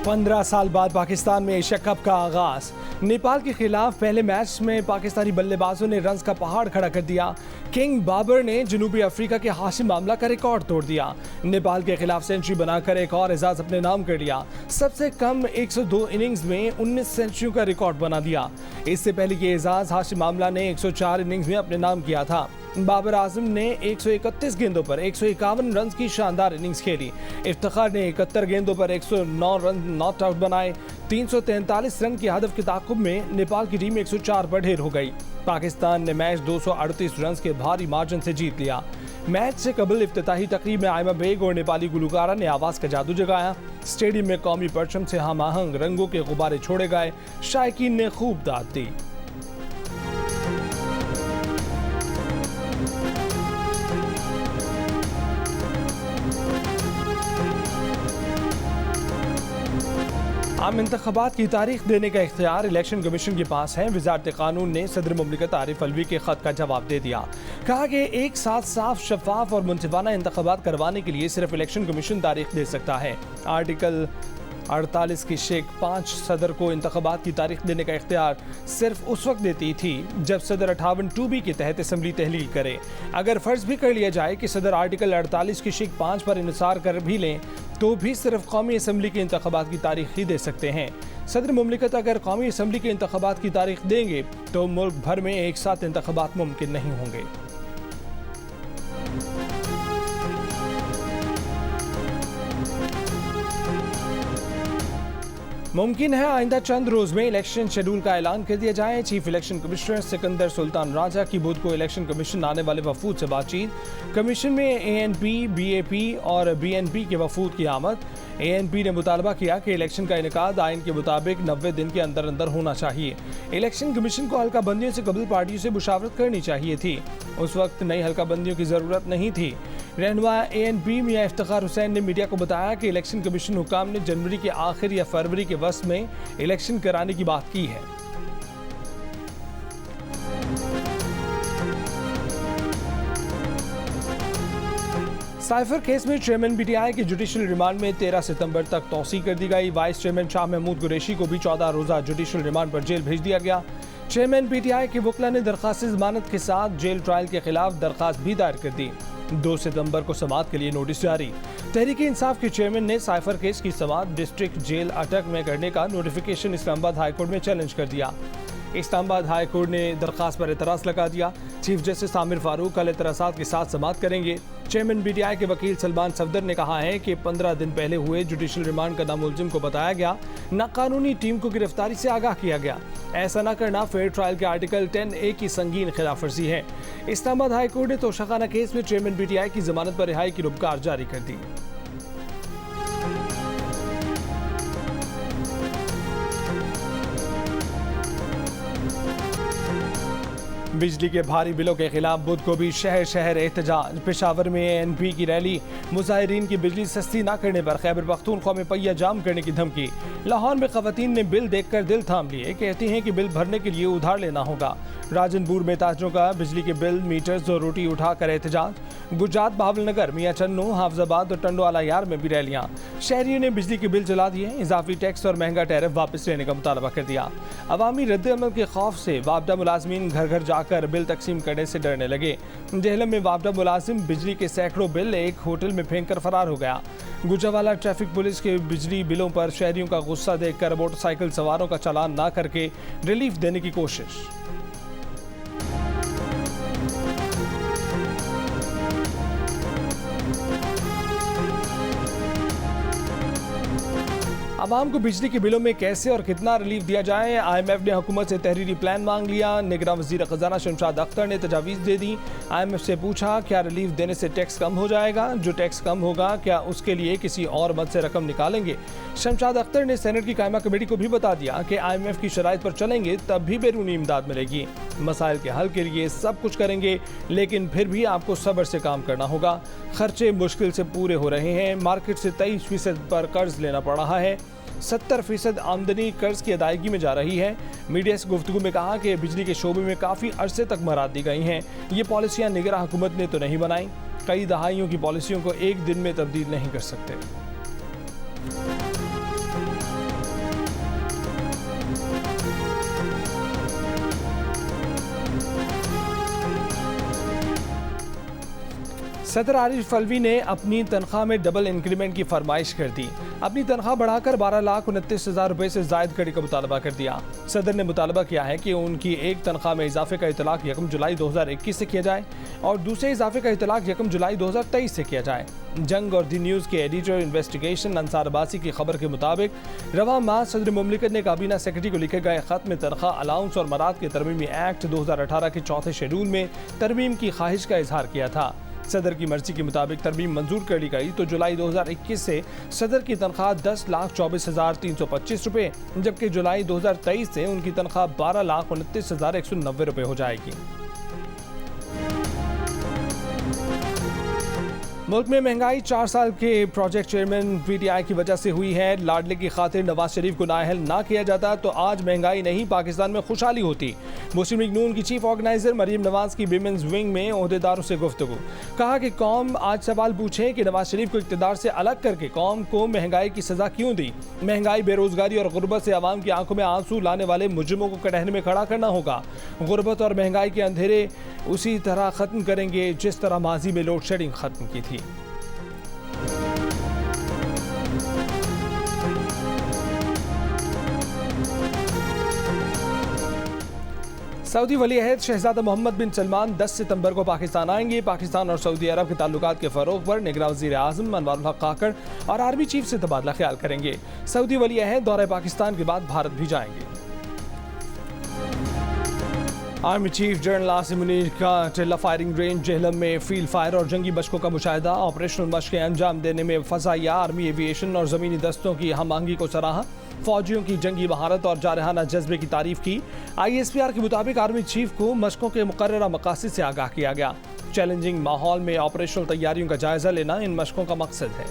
15 साल बाद पाकिस्तान में एशिया कप का आगाज। नेपाल के खिलाफ पहले मैच में पाकिस्तानी बल्लेबाजों ने रन्स का पहाड़ खड़ा कर दिया। किंग बाबर ने जनूबी अफ्रीका के हाशिम आमला का रिकॉर्ड तोड़ दिया। नेपाल के खिलाफ सेंचुरी बनाकर एक और एजाज अपने नाम कर लिया। सबसे कम 102 इनिंग्स में 19 सेंचुरियों का रिकॉर्ड बना दिया। इससे पहले ये एजाज हाशिम आमला ने 104 इनिंग्स में अपने नाम किया था। बाबर आजम ने 131 गेंदों पर 151 रन की शानदार इनिंग्स खेली। इफ्तिखार ने 71 गेंदों पर 109 रन नॉट आउट बनाए। 343 रन की हदफ के ताक़ुब में नेपाल की टीम 104 पर ढेर हो गई। पाकिस्तान ने मैच 238 रन के भारी मार्जिन से जीत लिया। मैच से कबल इफ्तिताही तकरीब में आयमा बेग और नेपाली गुलकारा ने आवाज़ का जादू जगाया। स्टेडियम में कौमी परचम से हम आहंग रंगों के गुब्बारे छोड़े गए। शायकीन ने खूब दाद दी। आम इंतख़ाबात की तारीख देने का इख्तियार इलेक्शन कमीशन के पास है। वज़ारत कानून ने सदर मुमलिकत आरिफ अलवी के ख़त का जवाब दे दिया। कहा कि एक साथ साफ, शफाफ और मुनसिफाना इंतख़ाबात करवाने के लिए सिर्फ इलेक्शन कमीशन तारीख दे सकता है। आर्टिकल 48 की शेख 5 सदर को इंतख़ाबात की तारीख देने का इख्तियार सिर्फ उस वक्त देती थी जब सदर 58(2)B के तहत असम्बली तहलील करे। अगर फ़र्ज़ भी कर लिया जाए कि सदर आर्टिकल 48 की शेख 5 पर इन्सार कर भी लें तो भी सिर्फ कौमी असम्बली के इंतख़ाबात की तारीख ही दे सकते हैं। सदर मुमलिकत अगर कौमी असम्बली के इंतख़ाबात की तारीख देंगे तो मुल्क भर में एक साथ इंतख़ाबात मुमकिन नहीं होंगे। मुमकिन है आइंदा चंद रोज में इलेक्शन शेड्यूल का ऐलान कर दिया जाए। Chief election commissioner Sikandar Sultan Raja की बुध को इलेक्शन कमीशन आने वाले वफूद से बातचीत। कमीशन में ANP, BAP और BNP के वफूद की आमद। ANP ने मुतालबा किया कि इलेक्शन का इनेकाद आइन के मुताबिक 90 दिन के अंदर अंदर होना चाहिए। इलेक्शन कमीशन को हल्का बंदियों से कबल पार्टियों से मुशावरत करनी चाहिए थी। उस वक्त नई हल्का बंदियों की ज़रूरत नहीं थी। रहनुमा ANP मियां इफ्तिखार हुसैन ने मीडिया को बताया कि इलेक्शन कमीशन हुकाम ने जनवरी के आखिर या फरवरी के वस्त में इलेक्शन कराने की बात की है। साइफर केस में चेयरमैन PTI की जुडिशल रिमांड में 13 सितंबर तक तौसी कर दी गई। वाइस चेयरमैन शाह महमूद कुरैशी को भी 14 रोज़ा जुडिशल रिमांड पर जेल भेज दिया गया। चेयरमैन PTI के वकील ने दरखास्त जमानत के साथ जेल ट्रायल के खिलाफ दरखास्त भी दायर कर दी। 2 सितंबर को समाअत के लिए नोटिस जारी। तहरीक इंसाफ के चेयरमैन ने साइफर केस की समाअत डिस्ट्रिक्ट जेल अटक में करने का नोटिफिकेशन इस्लामाबाद हाई कोर्ट में चैलेंज कर दिया। इस्लामाबाद हाई कोर्ट ने दरखास्त पर एतराज़ लगा दिया। चीफ जस्टिस आमिर फारूक कल एतराज़ात के साथ समाअत करेंगे। चेयरमैन PTI के वकील सलमान सफदर ने कहा है कि 15 दिन पहले हुए जुडिशल रिमांड का नामुलजिम को बताया गया, नाकानूनी टीम को गिरफ्तारी से आगाह किया गया। ऐसा न करना फेयर ट्रायल के आर्टिकल 10A की संगीन खिलाफ वर्जी है। इस्लामाबाद हाई कोर्ट ने तोशाखाना केस में चेयरमैन PTI की जमानत पर रिहाई की रुपकार जारी कर दी। बिजली के भारी बिलों के खिलाफ बुध को भी शहर शहर एहतजाज। पेशावर में ANP की रैली। मुजाहिरीन की बिजली सस्ती न करने पर खैबर पख्तूनख्वा में पहिया जाम करने की धमकी। लाहौर में खवातीन ने बिल देखकर दिल थाम लिए। कहती हैं कि बिल भरने के लिए उधार लेना होगा। राजनपुर में ताजरों का बिजली के बिल, मीटर्स और रोटी उठाकर एहतजाज। गुजरात, बहावलनगर, मियां चन्नू, हाफजाबाद और टंडोआला यार में भी रैलियां। शहरियों ने बिजली के बिल जला दिए। इजाफी टैक्स और महंगा टैरिफ वापस लेने का मुतालबा कर दिया। अवामी रद्द-ए-अमल के खौफ से वापडा मुलाजमीन घर घर जाकर बिल तकसीम करने से डरने लगे। जेहलम में वापडा मुलाजिम बिजली के सैकड़ों बिल एक होटल में फेंक कर फरार हो गया। गुजरावाला ट्रैफिक पुलिस के बिजली बिलों पर शहरियों का गुस्सा देखकर मोटरसाइकिल सवारों का चालान ना करके रिलीफ देने की कोशिश। आवाम को बिजली के बिलों में कैसे और कितना रिलीफ दिया जाए। IMF ने हुकूमत से तहरीरी प्लान मांग लिया। निगरान वज़ीर ख़ज़ाना शमशाद अख्तर ने तजावीज़ दे दी। IMF से पूछा क्या रिलीफ देने से टैक्स कम हो जाएगा। जो टैक्स कम होगा क्या उसके लिए किसी और मद से रकम निकालेंगे। शमशाद अख्तर ने सेनेट की कायमा कमेटी को भी बता दिया कि IMF की शराइत पर चलेंगे तब भी बैरूनी इमदाद मिलेगी। मसाइल के हल के लिए सब कुछ करेंगे लेकिन फिर भी आपको सब्र से काम करना होगा। खर्चे मुश्किल से पूरे हो रहे हैं। मार्केट से 23% पर कर्ज लेना पड़ रहा है। 70% आमदनी कर्ज की अदायगी में जा रही है। मीडिया से गुफ्तगू में कहा कि बिजली के शोबे में काफ़ी अरसे तक मराद दी गई हैं। ये पॉलिसियाँ निगरान हुकूमत ने तो नहीं बनाई। कई दहाइयों की पॉलिसियों को एक दिन में तब्दील नहीं कर सकते। सदर आरिफ अलवी ने अपनी तनख्वाह में डबल इंक्रीमेंट की फरमाइश कर दी। अपनी तनख्वाह बढ़ाकर 12,29,000 रुपये से जायद करने का मुतालबा कर दिया। सदर ने मुतालबा किया है कि उनकी एक तनख्वाह में इजाफे का इतलाक 1 जुलाई 2021 से किया जाए और दूसरे इजाफे का इतलाक 1 जुलाई 2023 से किया जाए। जंग और दी न्यूज़ के एडिटर इन्वेस्टिगेशन अंसार अब्बासी की खबर के मुताबिक रवा माह सदर मुमलिकत ने काबीना सेक्रेटरी को लिखे गए खत में तनख्वाह अलाउंस और मराद के तरमीमी एक्ट 2018 के चौथे शेड्यूल में तरमीम की ख्वाहिश का इजहार किया था। सदर की मर्जी के मुताबिक तरमीम मंजूर कर ली गई तो जुलाई 2021 से सदर की तनख्वाह 10,24,325 रुपये जबकि जुलाई 2023 से उनकी तनख्वाह 12,29,190 रुपये हो जाएगी। मुल्क में महंगाई 4 साल के प्रोजेक्ट चेयरमैन पीटीआई की वजह से हुई है। लाडले की खातिर नवाज शरीफ को नाअहल ना किया जाता तो आज महंगाई नहीं पाकिस्तान में खुशहाली होती। मुस्लिम लीग नून की चीफ ऑर्गेनाइजर मरीम नवाज की विमेंस विंग में ओहदेदारों से गुफ्तगू। कहा कि कौम आज सवाल पूछे कि नवाज शरीफ को इक़्तिदार से अलग करके कौम को महंगाई की सजा क्यों दी। महंगाई, बेरोजगारी और गुर्बत से आवाम की आंखों में आंसू लाने वाले मुजरिमों को कटहरे में खड़ा करना होगा। गुर्बत और महंगाई के अंधेरे उसी तरह खत्म करेंगे जिस तरह माजी में लोड शेडिंग खत्म की थी। सऊदी वली अहद शहजादा मोहम्मद बिन सलमान 10 सितंबर को पाकिस्तान आएंगे। पाकिस्तान और सऊदी अरब के ताल्लुकात के फ़रोग़ पर निगरान वज़ीर आज़म अनवारुल हक काकड़ और आर्मी चीफ से तबादला ख्याल करेंगे। सऊदी वली अहद दौरे पाकिस्तान के बाद भारत भी जाएंगे। Army chief general Asim Munir का टिल्ला फायरिंग रेंज जेहलम में फील्ड फायर और जंगी मशकों का मुशाहिदा। ऑपरेशनल मशक़ें अंजाम देने में फ़ज़ाइया, आर्मी, एविएशन और ज़मीनी दस्तों की हम आहंगी को सराहा। फौजियों की जंगी महारत और जारहाना जज्बे की तारीफ की। ISPR के मुताबिक आर्मी चीफ को मशकों के मुकर्ररा मकासद से आगाह किया गया। चैलेंजिंग माहौल में ऑपरेशनल तैयारियों का जायजा लेना इन मशकों का मकसद है।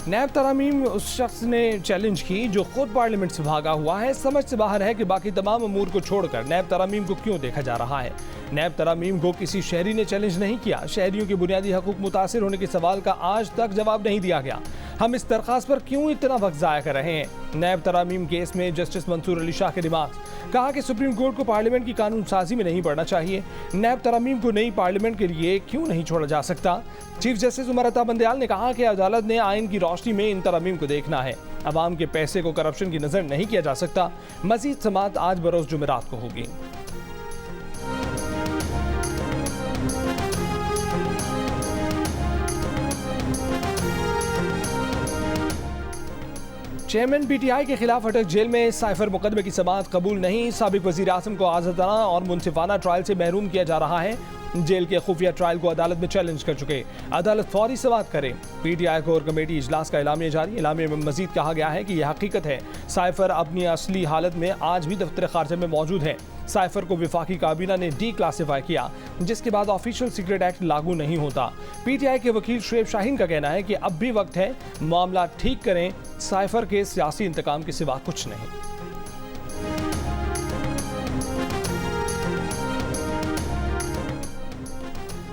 नैब तरामीम उस शख्स ने चैलेंज की जो खुद पार्लियामेंट से भागा हुआ है। समझ से बाहर है कि बाकी तमाम अमूर को छोड़कर नैब तरामीम को क्यों देखा जा रहा है। नैब तरामीम को किसी शहरी ने चैलेंज नहीं किया। शहरियों के बुनियादी हकूक मुतासिर होने के सवाल का आज तक जवाब नहीं दिया गया। हम इस दरख्वास्त पर क्यों इतना वक्त ज़ाया कर रहे हैं। नैब तरामीम केस में जस्टिस मंसूर अली शाह के रिमार्क्स। कहा कि सुप्रीम कोर्ट को पार्लियामेंट की कानून साजी में नहीं पड़ना चाहिए। नैब तरामीम को नई पार्लियामेंट के लिए क्यों नहीं छोड़ा जा सकता। चीफ जस्टिस उमर अता बंदयाल ने कहा कि अदालत ने आइन की रोशनी में इन तरामीम को देखना है। अवाम के पैसे को करप्शन की नजर नहीं किया जा सकता। मजीद समाअत आज बरोज जुमेरात को होगी। चेयरमैन PTI के खिलाफ अटक जेल में साइफर मुकदमे की समाअत कबूल नहीं। साबिक वजीर आज़म को आज़ादाना और मुनसिफाना ट्रायल से महरूम किया जा रहा है। जेल के खुफिया ट्रायल को अदालत में चैलेंज कर चुके। अदालत फौरी समाअत करे। PTI कोर कमेटी इजलास का एलामिया जारी। एलामिया में मजीद कहा गया है कि यह हकीकत है साइफर अपनी असली हालत में आज भी दफ्तर खारजा में मौजूद है। साइफर को विफाकी काबीना ने डी क्लासीफाई किया जिसके बाद ऑफिशियल सीक्रेट एक्ट लागू नहीं होता। PTI के वकील शुएब शाहीन का कहना है कि अब भी वक्त है, मामला ठीक करें। साइफर के सियासी इंतकाम के सिवा कुछ नहीं।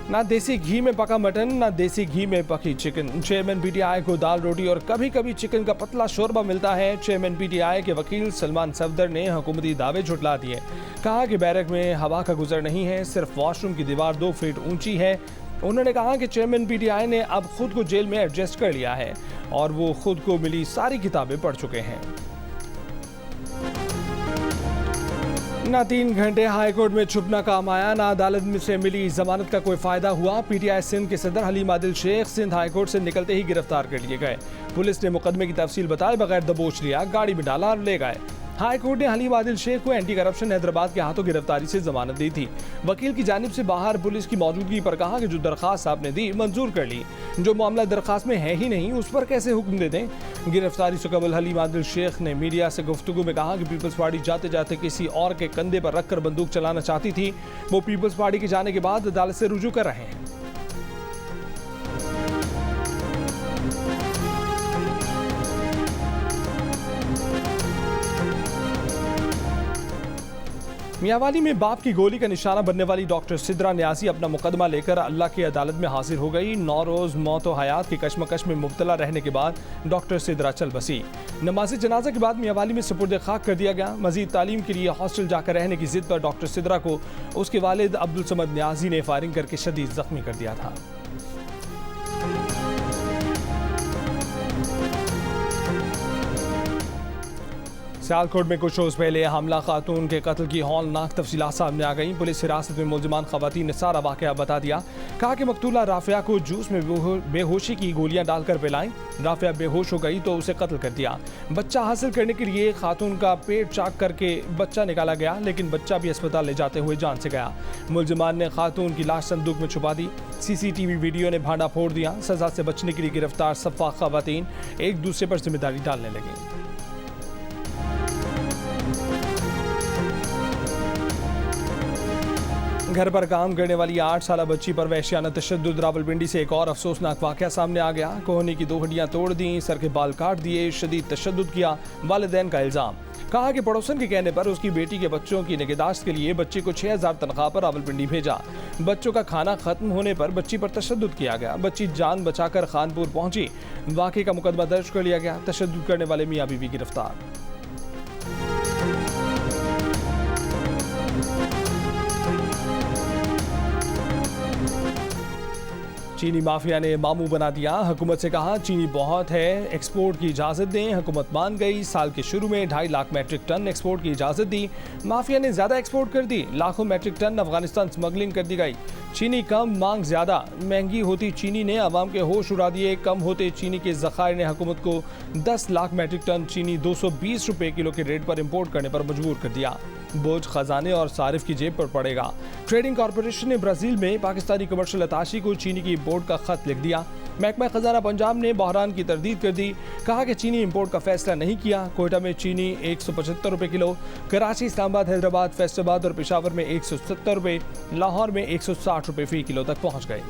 ना देसी घी में पका मटन, ना देसी घी में पकी चिकन। चेयरमैन PTI को दाल रोटी और कभी कभी चिकन का पतला शोरबा मिलता है। चेयरमैन PTI के वकील सलमान सफदर ने हुकूमती दावे झुटला दिए। कहा कि बैरक में हवा का गुजर नहीं है, सिर्फ वॉशरूम की दीवार 2 फीट ऊंची है। उन्होंने कहा कि चेयरमैन PTI ने अब खुद को जेल में एडजस्ट कर लिया है और वो खुद को मिली सारी किताबें पढ़ चुके हैं। ना 3 घंटे हाईकोर्ट में छुपना काम आया, ना अदालत में से मिली जमानत का कोई फायदा हुआ। PTI सिंध के सदर हलीम आदिल शेख सिंध हाईकोर्ट से निकलते ही गिरफ्तार कर लिए गए। पुलिस ने मुकदमे की तफसील बताए बगैर दबोच लिया, गाड़ी में डाला और ले गए। हाईकोर्ट ने हलीम आदिल शेख को एंटी करप्शन हैदराबाद के हाथों गिरफ्तारी से जमानत दी थी। वकील की जानिब से बाहर पुलिस की मौजूदगी पर कहा कि जो दरखास्त आपने दी मंजूर कर ली, जो मामला दरखास्त में है ही नहीं उस पर कैसे हुक्म दे दें। गिरफ्तारी से कबल हलीम आदिल शेख ने मीडिया से गुफ्तगू में कहा कि पीपल्स पार्टी जाते जाते किसी और के कंधे पर रखकर बंदूक चलाना चाहती थी। वो पीपल्स पार्टी के जाने के बाद अदालत से रुजू कर रहे हैं। मियांवाली में बाप की गोली का निशाना बनने वाली डॉक्टर सिद्रा न्याजी अपना मुकदमा लेकर अल्लाह की अदालत में हाजिर हो गई। 9 रोज मौत व हयात की कशमकश में मुब्तला रहने के बाद डॉक्टर सिद्रा चल बसी। नमाज जनाजा के बाद मियांवाली में सुपुर्द खाक कर दिया गया। मजीद तालीम के लिए हॉस्टल जाकर रहने की जिद पर डॉक्टर सिद्रा को उसके वालिद अब्दुल समद न्याजी ने फायरिंग करके शदीद जख्मी कर दिया था। सियालकोट में कुछ रोज पहले हमला खातून के कत्ल की हौलनाक तफसीलात सामने आ गई। पुलिस हिरासत में मुलजिमान खवातीन ने सारा वाकया बता दिया। कहा कि मकतूला राफिया को जूस में बेहोशी की गोलियां डालकर पिलाई। राफिया बेहोश हो गई तो उसे कत्ल कर दिया। बच्चा हासिल करने के लिए खातून का पेट चाक करके बच्चा निकाला गया, लेकिन बच्चा भी अस्पताल ले जाते हुए जान से गया। मुलजिमान ने खातून की लाश संदूक में छुपा दी। CCTV वीडियो ने भांडा फोड़ दिया। सजा से बचने के लिए गिरफ्तार सफ़ा खवातीन एक दूसरे पर जिम्मेदारी डालने लगी। घर पर काम करने वाली 8 साला बच्ची पर वहशियाना तशद्दुद। रावलपिंडी से एक और अफसोसनाक वाकया सामने आ गया। कोहनी की 2 हड्डियां तोड़ दी, सर के बाल काट दिए, शदीद तशद्दुद किया। वालिदैन का इल्जाम। कहा कि पड़ोसन के कहने पर उसकी बेटी के बच्चों की निगहदाश्त के लिए बच्ची को 6000 तनख्वाह पर रावलपिंडी भेजा। बच्चों का खाना खत्म होने पर बच्ची पर तशद्दुद किया गया। बच्ची जान बचाकर खानपुर पहुंची। वाकये का मुकदमा दर्ज कर लिया गया। तशद्दुद करने वाले मियां बीवी गिरफ्तार। चीनी माफिया ने मामू बना दिया। हुकूमत से कहा चीनी बहुत है, एक्सपोर्ट की इजाज़त दें। हुकूमत मान गई। साल के शुरू में 2.5 लाख मैट्रिक टन एक्सपोर्ट की इजाज़त दी। माफिया ने ज़्यादा एक्सपोर्ट कर दी। लाखों मैट्रिक टन अफगानिस्तान स्मगलिंग कर दी गई। चीनी कम, मांग ज़्यादा। महंगी होती चीनी ने आवाम के होश उड़ा दिए। कम होते चीनी के ज़खायर ने हुकूमत को 10 लाख मैट्रिक टन चीनी 220 रुपये किलो के रेट पर इम्पोर्ट करने पर मजबूर कर दिया। बोझ खजाने और सारिफ की जेब पर पड़ेगा। ट्रेडिंग कॉरपोरेशन ने ब्राज़ील में पाकिस्तानी कमर्शियल अताशी को चीनी की इम्पोर्ट का खत लिख दिया। महकमा खजाना पंजाब ने बहरान की तरदीद कर दी। कहा कि चीनी इम्पोर्ट का फैसला नहीं किया। कोयटा में चीनी 175 रुपये किलो, कराची, इस्लामाबाद, हैदराबाद, फैसलाबाद और पेशावर में 170 रुपये, लाहौर में 160 रुपये फी किलो तक पहुँच गए।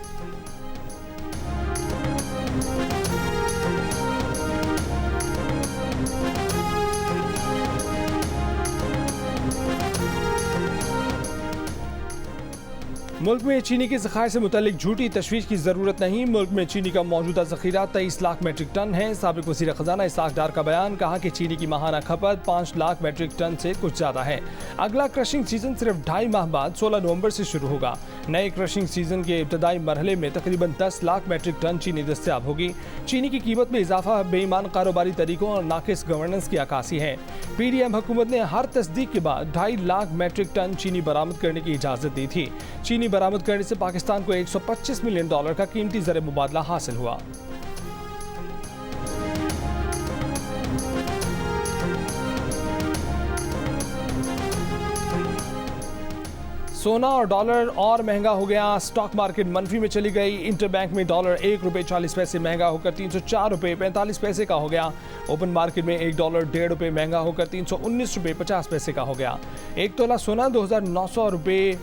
मुल्क में चीनी के ज़खायर से मुतल्लिक झूठी तशवीश की ज़रूरत नहीं। मुल्क में चीनी का मौजूदा ज़ख़ीरा 23 लाख मैट्रिक टन है। साबिक़ वज़ीर ख़ज़ाना इसहाक़ डार का बयान। कहा कि चीनी की माहाना खपत 5 लाख मैट्रिक टन से कुछ ज़्यादा है। अगला क्रशिंग सीज़न सिर्फ 2.5 माह बाद 16 नवंबर से शुरू होगा। नए क्रशिंग सीज़न के इब्तदाई मरहले में तकरीबन 10 लाख मैट्रिक टन चीनी दस्तयाब होगी। चीनी की कीमत में इजाफा बेईमान कारोबारी तरीकों और नाकिस गवर्नेंस की अक्कासी है। PDM हुकूमत ने हर तस्दीक के बाद 2.5 लाख मैट्रिक टन चीनी बरामद करने की इजाज़त दी थी। चीनी बरामद करने से पाकिस्तान को $125 मिलियन का कीमती ज़र मुबादला हासिल हुआ। सोना और डॉलर और महंगा हो गया। स्टॉक मार्केट मनफी में चली गई। इंटरबैंक में डॉलर 1 रुपये 40 पैसे महंगा होकर 304 रुपये 45 पैसे का हो गया। ओपन मार्केट में 1 डॉलर 1.5 रुपये महंगा होकर 319 रुपये 50 पैसे का हो गया। 1 तोला सोना 2900 रुपये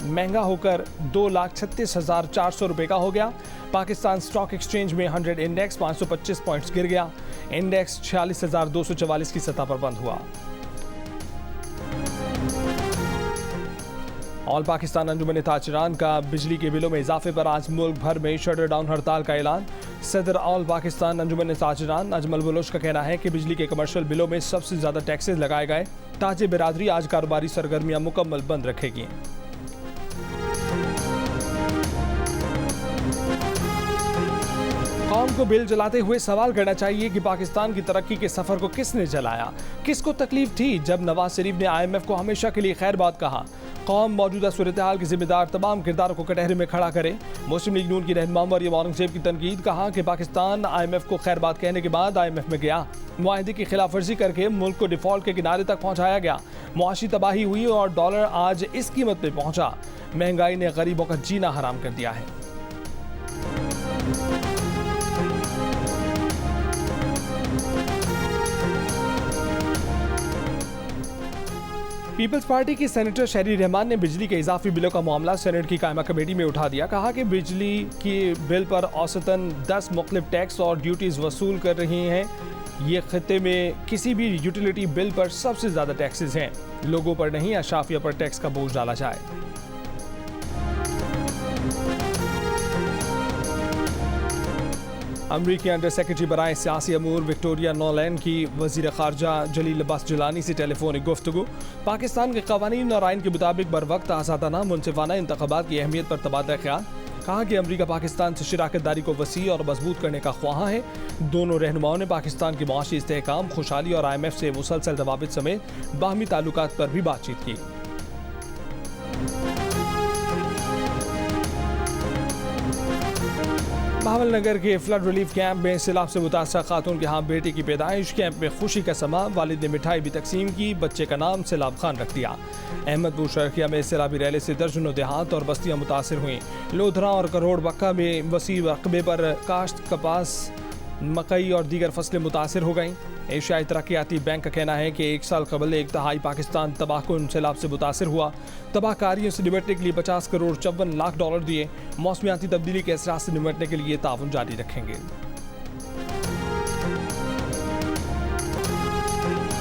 महंगा होकर 2,36,400 रुपये का हो गया। पाकिस्तान स्टॉक एक्सचेंज में 100 इंडेक्स 525 पॉइंट्स गिर गया। इंडेक्स 46,244 की सतह पर बंद हुआ। ऑल पाकिस्तान अंजुमन ताजरान का बिजली के बिलों में इजाफे पर आज मुल्क भर में शटर डाउन हड़ताल का ऐलान। सदर ऑल पाकिस्तान अंजुमन ताजरान अजमल बलोच का कहना है कि बिजली के कमर्शियल बिलों में सबसे ज़्यादा टैक्सेस लगाए गए। ताजे बिरादरी आज कारोबारी सरगर्मियां मुकम्मल बंद रखेगी। कौम को बिल जलाते हुए सवाल करना चाहिए कि पाकिस्तान की तरक्की के सफर को किसने जलाया, किसको तकलीफ थी जब नवाज शरीफ ने IMF को हमेशा के लिए खैरबाद कहा। कौम मौजूदा सूरत हाल के जिम्मेदार तमाम किरदारों को कटहरे में खड़ा करे। मुस्लिम लीग नून की रहनुमा मरियम औरंगजेब की तनकीद। कहा कि पाकिस्तान IMF को खैरबाद कहने के बाद IMF में गया, मुआहदे की खिलाफ वर्जी करके मुल्क को डिफॉल्ट के किनारे तक पहुंचाया गया। मुआशी तबाही हुई और डॉलर आज इस कीमत पे पहुंचा। महंगाई ने गरीबों का जीना हराम कर दिया है। पीपल्स पार्टी की सेनेटर शहरी रहमान ने बिजली के इजाफी बिलों का मामला सेनेट की कायमा कमेटी में उठा दिया। कहा कि बिजली के बिल पर औसतन 10 मुख्तलिफ टैक्स और ड्यूटीज वसूल कर रही हैं। ये खत्ते में किसी भी यूटिलिटी बिल पर सबसे ज़्यादा टैक्सेस हैं। लोगों पर नहीं, अशाफिया पर टैक्स का बोझ डाला जाए। अमरीकी अंडर सेक्रेटरी बराए सियासी अमूर विक्टोरिया नोलैंड की वज़ीर ख़ारजा जलील अब्बास जिलानी से टेलीफोनिक गुफ्तगू। पाकिस्तान के क़वानीन और आइन के मुताबिक बर वक्त आज़ादाना मुनसिफाना इंतख़ाबात की अहमियत पर तबादला ख्याल। कहा कि अमरीका पाकिस्तान से शराकतदारी को वसी और मजबूत करने का ख्वाहा है। दोनों रहनुमाओं ने पाकिस्तान की मुआशी इस्तेहकाम, खुशहाली और IMF से मुसलसल रवाबित समेत बाहमी ताल्लुकात पर भी बातचीत की। बहावलनगर के फ्लड रिलीफ कैंप में सैलाब से मुतासर खातून के यहाँ बेटी की पैदाइश। कैंप में खुशी का समा, वालिद ने मिठाई भी तकसीम की। बच्चे का नाम सैलाब खान रख दिया। अहमदपुर शर्किया में सैलाबी रैली से दर्जनों देहात और बस्तियाँ मुतासर हुई। लोधरा और करोड़ बक्का में वसी रकबे पर काश्त, कपास, मकई और दीगर फसलें मुतासर हो गईं। एशियाई तरक्याती बैंक का कहना है कि 1 साल कबल 1/3 पाकिस्तान तबाहकुन सैलाब से मुतासर हुआ। तबाहकारियों से निपटने के लिए 50 करोड़ 54 लाख डॉलर दिए। मौसमियाती तब्दीली के असरात से निपटने के लिए ताउन जारी रखेंगे।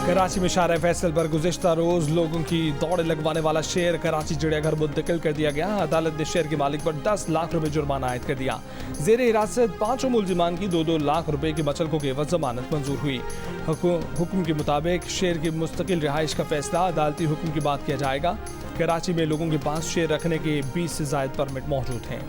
कराची में शार फैसल पर गुज़िश्ता रोज़ लोगों की दौड़ लगवाने वाला शेर कराची चिड़ियाघर मुंतकिल कर दिया गया। अदालत ने शेर के मालिक पर 10 लाख रुपए जुर्माना आयद कर दिया। जेर हिरासत 5 मुलजिमान की 2-2 लाख रुपए की मचलकों के एवज जमानत मंजूर हुई। हुक्म के मुताबिक शेर की मुस्तकिल रिहाइश का फैसला अदालती हुक्म के बाद किया जाएगा। कराची में लोगों के पास शेर रखने के 20 से ज़ायद परमिट मौजूद हैं।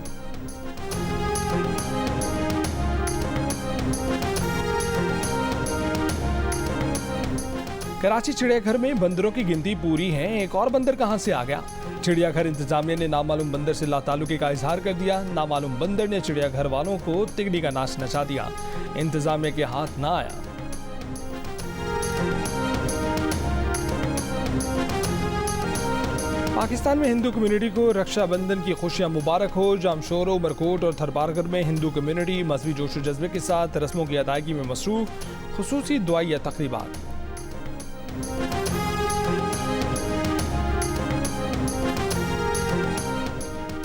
कराची चिड़ियाघर में बंदरों की गिनती पूरी है। एक और बंदर कहां से आ गया? चिड़ियाघर इंतजामिया ने नामालूम बंदर से लाताल्लुकी का इजहार कर दिया। नामालूम बंदर ने चिड़ियाघर वालों को तिगड़ी का नाच नचा दिया। इंतजामिया के हाथ ना आया। पाकिस्तान में हिंदू कम्युनिटी को रक्षाबंधन की खुशियां मुबारक हो। जामशोरो, उमरकोट और थरपारकर में हिंदू कम्युनिटी मजहबी जोश व जज्बे के साथ रस्मों की अदायगी में मसरूफ। खुसूसी दुआई तकरीबात।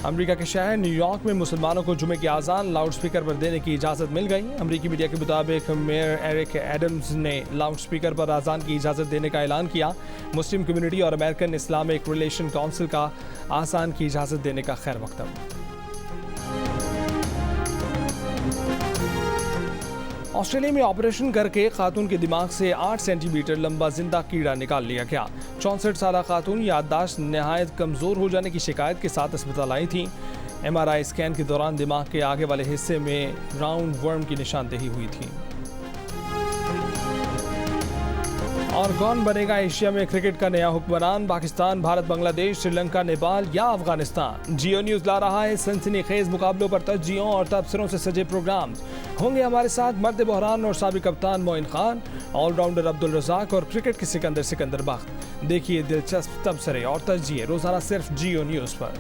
अमेरिका के शहर न्यूयॉर्क में मुसलमानों को जुमे की आज़ान लाउड स्पीकर पर देने की इजाज़त मिल गई। अमेरिकी मीडिया के मुताबिक मेयर एरिक एडम्स ने लाउड स्पीकर पर आज़ान की इजाज़त देने का ऐलान किया। मुस्लिम कम्युनिटी और अमेरिकन इस्लामिक रिलेशन काउंसिल का आज़ान की इजाज़त देने का खैर मकदम। ऑस्ट्रेलिया में ऑपरेशन करके खातून के दिमाग से 8 सेंटीमीटर लंबा जिंदा कीड़ा निकाल लिया गया। 64 साल खातून याददाश्त नहायत कमज़ोर हो जाने की शिकायत के साथ अस्पताल आई थी। MRI स्कैन के दौरान दिमाग के आगे वाले हिस्से में राउंड वर्म की निशानदेही हुई थी। और कौन बनेगा एशिया में क्रिकेट का नया हुक्मरान? पाकिस्तान, भारत, बांग्लादेश, श्रीलंका, नेपाल या अफगानिस्तान? जियो न्यूज़ ला रहा है सनसनीखेज मुकाबलों पर तज्जियों और तबसरों से सजे प्रोग्राम। होंगे हमारे साथ मर्द बहरान और साबिक कप्तान मोइन खान, ऑलराउंडर अब्दुल रज़ाक और क्रिकेट के सिकंदर बख्त। देखिए दिलचस्प तबसरे और तज्जिए रोजाना सिर्फ जियो न्यूज़ पर।